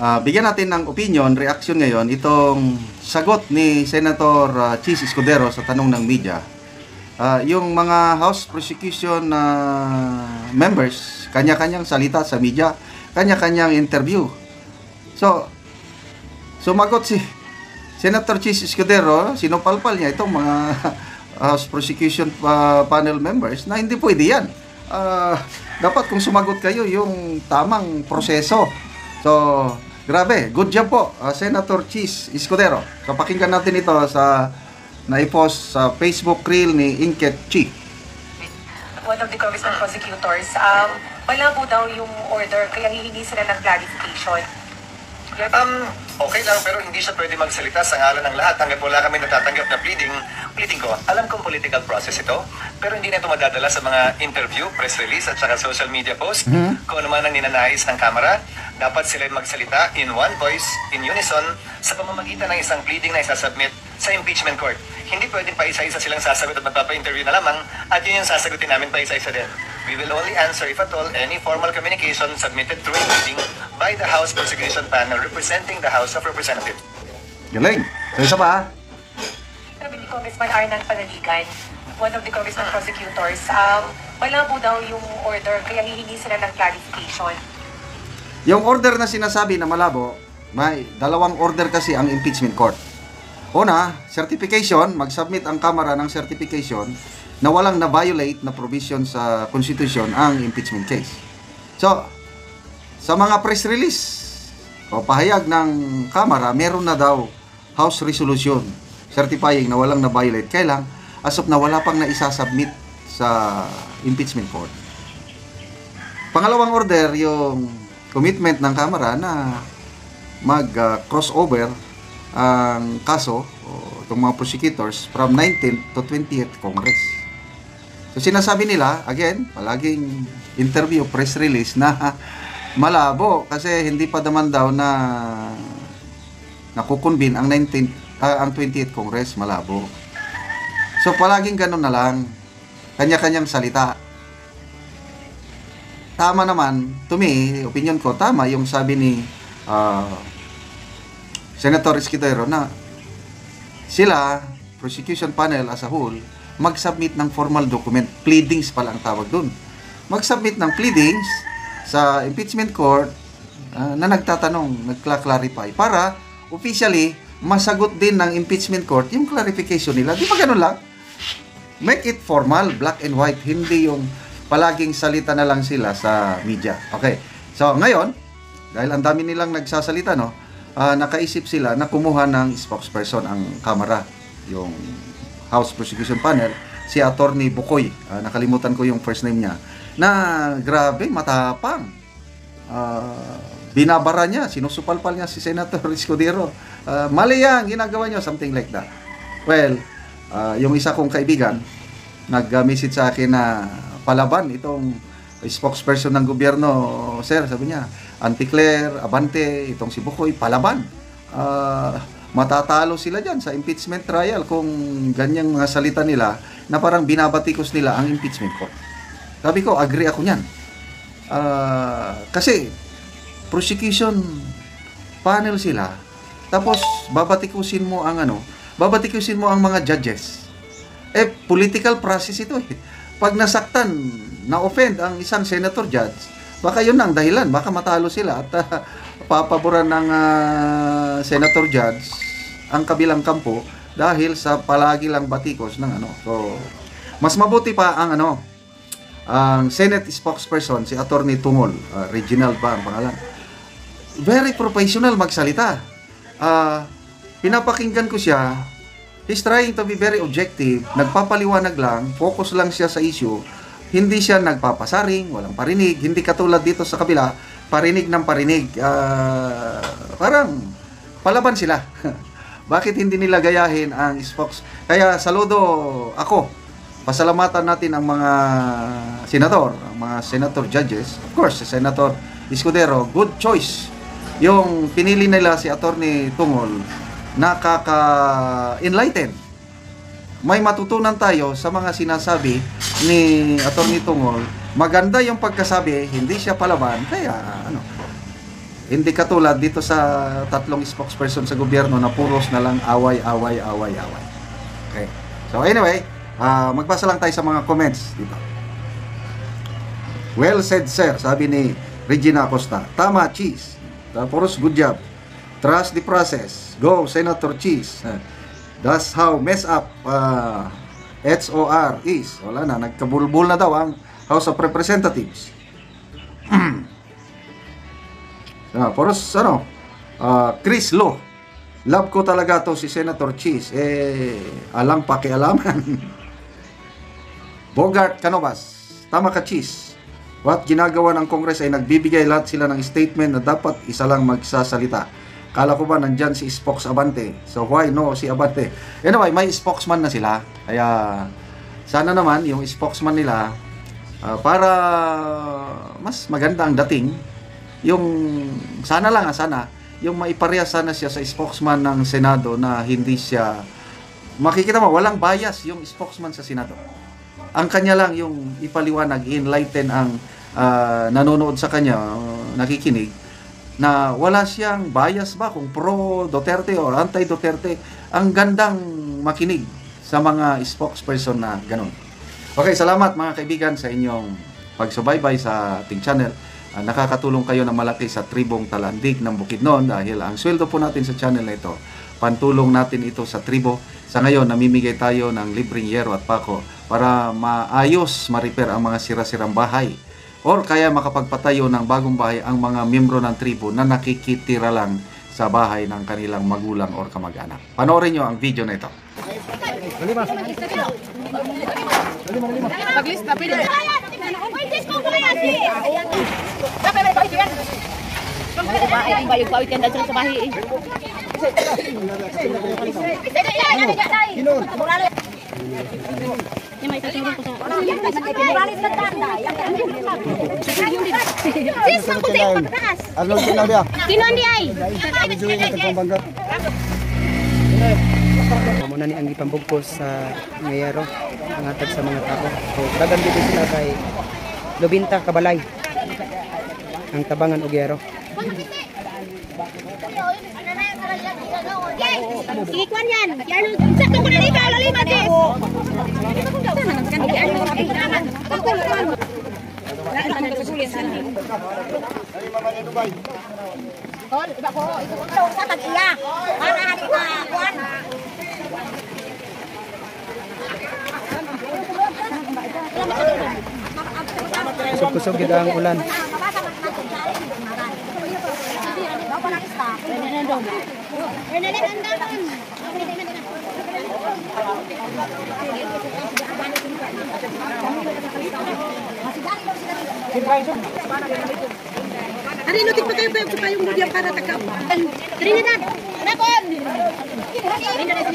Bigyan natin ng opinion, reaction ngayon, itong sagot ni Senator Chis Escudero sa tanong ng media. Yung mga House Prosecution members, kanya-kanyang salita sa media, kanya-kanyang interview. So, sumagot si Senator Chis Escudero, sinupalpal niya itong mga House Prosecution panel members na hindi pwede yan. Dapat kung sumagot kayo yung tamang proseso. So, grabe, good job po, Senator Chis Escudero. So, pakinggan natin ito sa naipost sa Facebook reel ni Inket Chi. One of the congressman prosecutors, malabo daw yung order, kaya hihingi sila ng clarification. Okay lang, pero hindi siya pwede magsalita sa ngalan ng lahat hanggat wala kami natatanggap na pleading ko. Alam kong political process ito, pero hindi na ito madadala sa mga interview, press release at saka social media post. Kung ano man ang ninanais ng Kamara, dapat sila magsalita in one voice, in unison, sa pamamagitan ng isang pleading na isasubmit sa impeachment court. Hindi pwedeng pa isa-isa silang sasagot at magpapa-interview na lamang at yun yung sasagutin namin pa isa-isa din. We will only answer, if at all, any formal communication submitted through a meeting by the House Prosecution Panel representing the House of Representatives. Galing. So, isa pa. Sabi ni Congressman Arnan Panaligan, one of the congressman prosecutors, malabo daw yung order, kaya hihingi sila ng clarification. Yung order na sinasabi na malabo, may dalawang order kasi ang impeachment court. Una, certification, mag-submit ang Kamara ng certification na walang na-violate na provision sa Constitution ang impeachment case. So, sa mga press release o pahayag ng Kamara, meron na daw House Resolution certifying na walang na-violate. Kailang, as of na wala pang na-isasubmit sa impeachment court. Pangalawang order, yung commitment ng Kamara na mag-crossover ang kaso o itong mga prosecutors from 19th to 20th Congress. So sinasabi nila, again, palaging interview, press release na malabo kasi hindi pa naman daw na nakukonvene ang 20th Congress, malabo. So palaging ganun na lang, kanya-kanyang salita. Tama naman, to me, opinion ko, tama yung sabi ni Senator Escudero na sila, prosecution panel as a whole, mag-submit ng formal document. Pleadings pala ang tawag dun. Mag-submit ng pleadings sa impeachment court na nagtatanong, nagkla-clarify para officially masagot din ng impeachment court yung clarification nila. Di ba ganun lang? Make it formal, black and white. Hindi yung palaging salita na lang sila sa media. Okay. So, ngayon, dahil ang dami nilang nagsasalita, no, nakaisip sila na kumuha ng spokesperson ang Kamara, yung House Prosecution Panel, si Attorney Bukoy. Nakalimutan ko yung first name niya. Na grabe, matapang. Binabara niya, sinusupalpal niya si Senator Escudero. Mali yan, ginagawa niyo, something like that. Well, yung isa kong kaibigan, nag-message sa akin na palaban itong spokesperson ng gobyerno, sir, sabi niya, Auntie Claire, Abante, itong si Bukoy, palaban. Matatalo sila dyan sa impeachment trial kung ganyang mga salita nila na parang binabatikos nila ang impeachment court. Sabi ko, agree ako niyan. Kasi, prosecution panel sila, tapos babatikusin mo ang babatikusin mo ang mga judges. Political process ito eh. Pag nasaktan, na-offend ang isang senator judge, baka yun ang dahilan, baka matalo sila at papaboran ng senator judge ang kabilang kampo dahil sa palagi lang batikos ng So, mas mabuti pa ang ang Senate spokesperson, si Attorney Tungol, Reginald ba ang pangalan? Very professional magsalita. Pinapakinggan ko siya. He's trying to be very objective, nagpapaliwanag lang, focus lang siya sa issue, hindi siya nagpapasaring, walang parinig, hindi katulad dito sa kabila, parinig ng parinig. Parang palaban sila. Bakit hindi nila gayahin ang spokes? Kaya saludo ako, pasalamatan natin ang mga senador, ang mga senator judges, of course, si Senator Escudero, good choice. Yung pinili nila si Attorney Tungol, nakaka-enlighten. May matutunan tayo sa mga sinasabi ni Attorney Tungol. Maganda yung pagkasabi, hindi siya palaban. Kaya Hindi katulad dito sa tatlong spokesperson sa gobyerno na puros na lang away. Okay. So anyway, magbasa lang tayo sa mga comments dito. Well said, sir, sabi ni Regina Acosta. Tama, Cheese. Tapos, good job. Trust the process. Go, Senator Cheese. That's how mess up HOR is. Wala na, nagkabulbul na daw ang House of Representatives. Tapos, Chris Lo. Love ko talaga to si Senator Cheese. Alang pakialaman. Bogart Canovas. Tama ka, Cheese. What ginagawa ng Congress ay nagbibigay lahat sila ng statement na dapat isa lang magsasalita. Kala ko ba nandyan si Spokes Abante? So why no si Abante? Anyway, may spokesman na sila. Kaya sana naman yung spokesman nila para mas maganda ang dating. Yung sana yung maiparehas sana siya sa spokesman ng Senado na hindi siya makikita mo walang bias yung spokesman sa Senado. Ang kanya lang yung ipaliwanag, enlighten ang nanonood sa kanya, nakikinig, na wala siyang bias ba kung pro Duterte o anti Duterte. Ang gandang makinig sa mga spokesperson na ganun. Okay, salamat mga kaibigan sa inyong pagsubaybay sa ating channel. Nakakatulong kayo na malaki sa tribong Talandig ng Bukidnon dahil ang sweldo po natin sa channel na ito, pantulong natin ito sa tribo. Sa ngayon, namimigay tayo ng libreng yero at pako para maayos, ma-repair ang mga sira-sirang bahay or kaya makapagpatayo ng bagong bahay ang mga miyembro ng tribo na nakikitira lang sa bahay ng kanilang magulang or kamag-anak. Panoorin nyo ang video na ito. Paglista, pili. Ang bayog-bayog yan dahil sa bahay eh. Yung may tatulong ko sa... Sis, ang puti yung pagtaas. Sino hindi ay? Muna ni ang ipambugpos sa ngayero ang atag sa mga tao. So, dagan dito sila kay Lubinta Kabalay ang tabangan og yero. Ikwan yan. Sakto ko na rin. Lalipat eh. Kusog-kusog gid ang ulan. Hari nutik pa kayo sa payong bigyan para takap. Trinidad. Nakon. Trinidad.